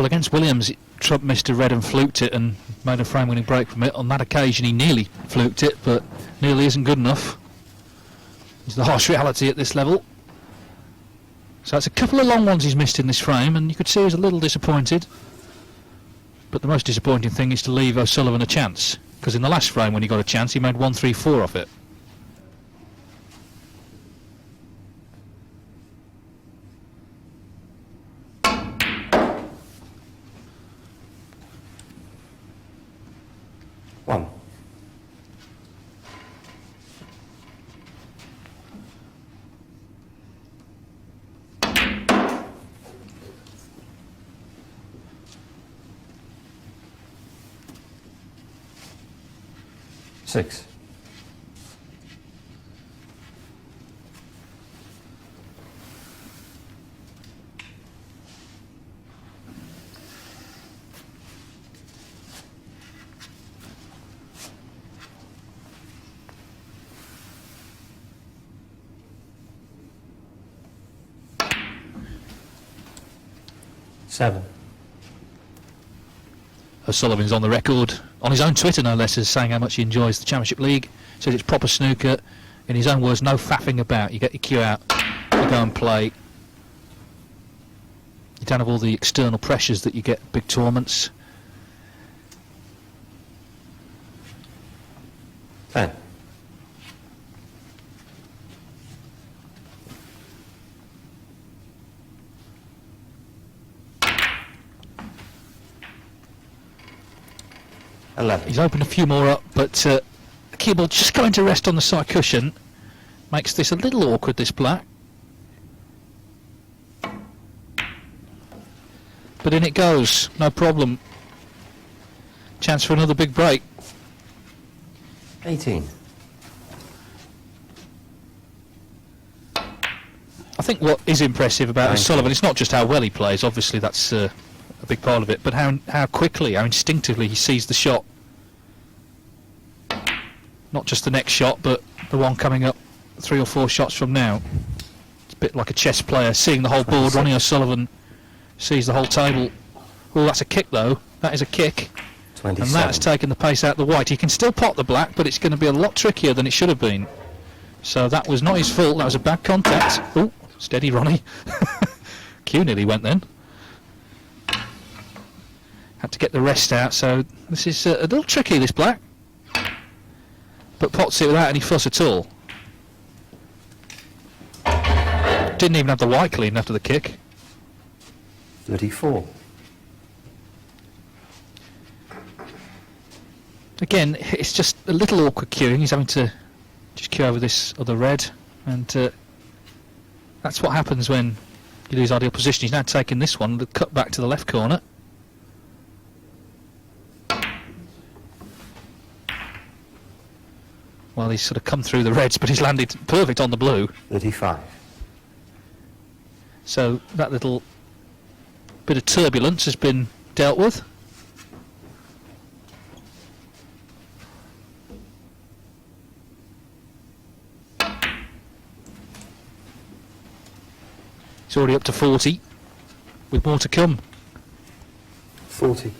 Well, against Williams, Trump missed a red and fluked it and made a frame-winning break from it. On that occasion, he nearly fluked it, but nearly isn't good enough. It's the harsh reality at this level. So it's a couple of long ones he's missed in this frame, and you could see he was a little disappointed. But the most disappointing thing is to leave O'Sullivan a chance, because in the last frame when he got a chance, he made 1-3-4 off it. One. Six. Seven. O'Sullivan's on the record, on his own Twitter no less, as saying how much he enjoys the Championship League. Says it's proper snooker. In his own words, no faffing about. You get your cue out, you go and play. You don't have all the external pressures that you get at big tournaments. 10. He's opened a few more up, but the cue ball just going to rest on the side cushion makes this a little awkward, this black. But in it goes, no problem. Chance for another big break. 18. I think what is impressive about O'Sullivan, it's not just how well he plays, obviously that's a big part of it, but how quickly, how instinctively he sees the shot. Not just the next shot, but the one coming up 3 or 4 shots from now. It's a bit like a chess player seeing the whole board. Ronnie O'Sullivan sees the whole table. Oh, that's a kick though. That is a kick. 27. And that's taken the pace out of the white. He can still pot the black, but it's going to be a lot trickier than it should have been. So that was not his fault. That was a bad contact. Oh, steady, Ronnie. Cue nearly went then. Had to get the rest out, so this is a little tricky, this black. But pots it without any fuss at all. Didn't even have the white clean after the kick. 34. Again, it's just a little awkward queuing. He's having to just queue over this other red, and that's what happens when you lose ideal position. He's now taking this one, the cut back to the left corner. Well, he's sort of come through the reds, but he's landed perfect on the blue. 35. So that little bit of turbulence has been dealt with. It's already up to 40, with more to come. 40.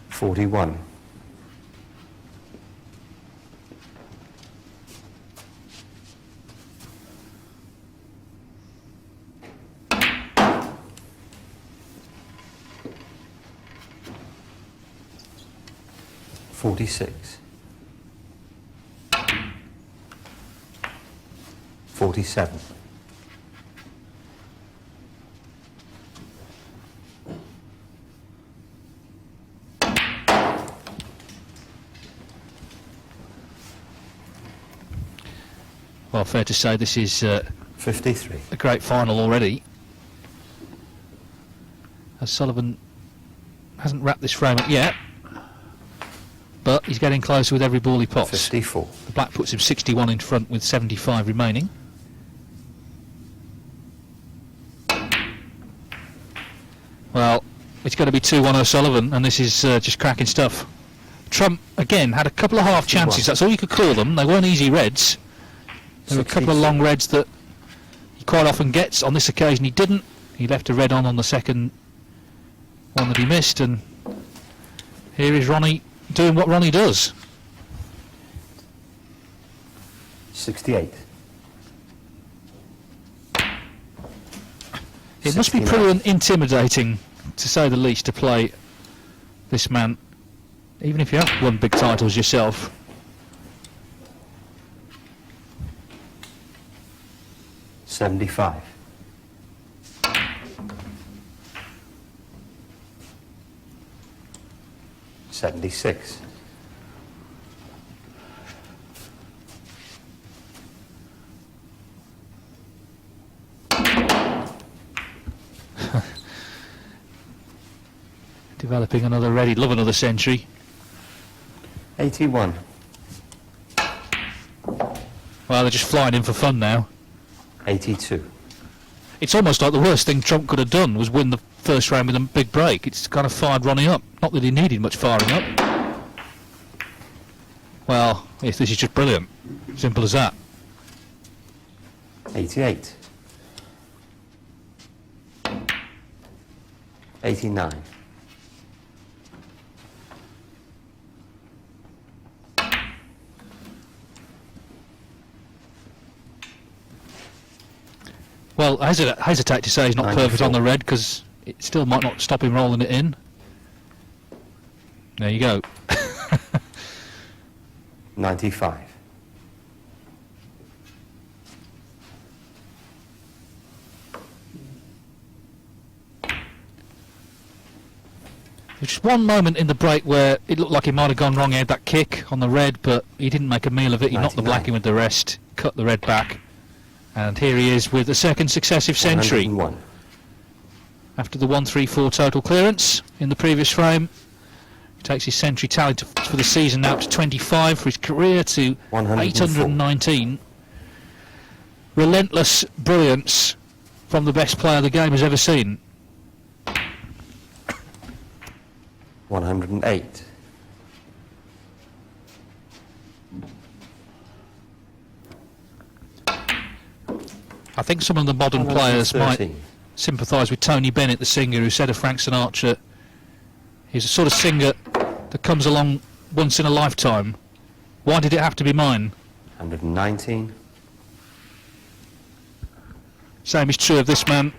41. 46. 47. 'Well, fair to say this is 53. a great final already. As Sullivan hasn't wrapped this frame up yet, but he's getting closer with every ball he pots. 54. The black puts him 61 in front with 75 remaining. Well, it's going to be 2-1 O'Sullivan, and this is just cracking stuff. Trump, again, had a couple of half chances. That's all you could call them. They weren't easy reds. There were a couple of long reds that he quite often gets. On this occasion he didn't. He left a red on the second one that he missed, and here is Ronnie doing what Ronnie does. 68. It must be 69. pretty intimidating, to say the least, to play this man, even if you have won big titles yourself. $75. $76. Developing another red. He'd love another century. 81. Well, they're just flying in for fun now. 82. It's almost like the worst thing Trump could have done was win the first round with a big break. It's kind of fired Ronnie up. Not that he needed much firing up. Well, yes, this is just brilliant. Simple as that. 88. 89. Well, I hesitate to say he's not 94. perfect on the red, because it still might not stop him rolling it in. There you go. 95. There's just one moment in the break where it looked like he might have gone wrong. He had that kick on the red, but he didn't make a meal of it. He knocked the 99. black in with the rest, cut the red back, and here he is with a second successive century. 101. After the 134 total clearance in the previous frame, he takes his century tally for the season now up to 25, for his career to 104. 819. Relentless brilliance from the best player the game has ever seen. 108. I think some of the modern players might 113. sympathise with Tony Bennett, the singer, who said of Frank Sinatra, he's a sort of singer that comes along once in a lifetime. Why did it have to be mine? 119. Same is true of this man.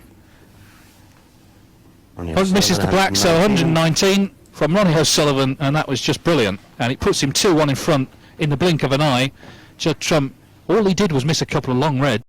Ronnie Misses the black, so 119 from Ronnie O'Sullivan, and that was just brilliant. And it puts him 2-1 in front in the blink of an eye. Judd Trump, all he did was miss a couple of long reds.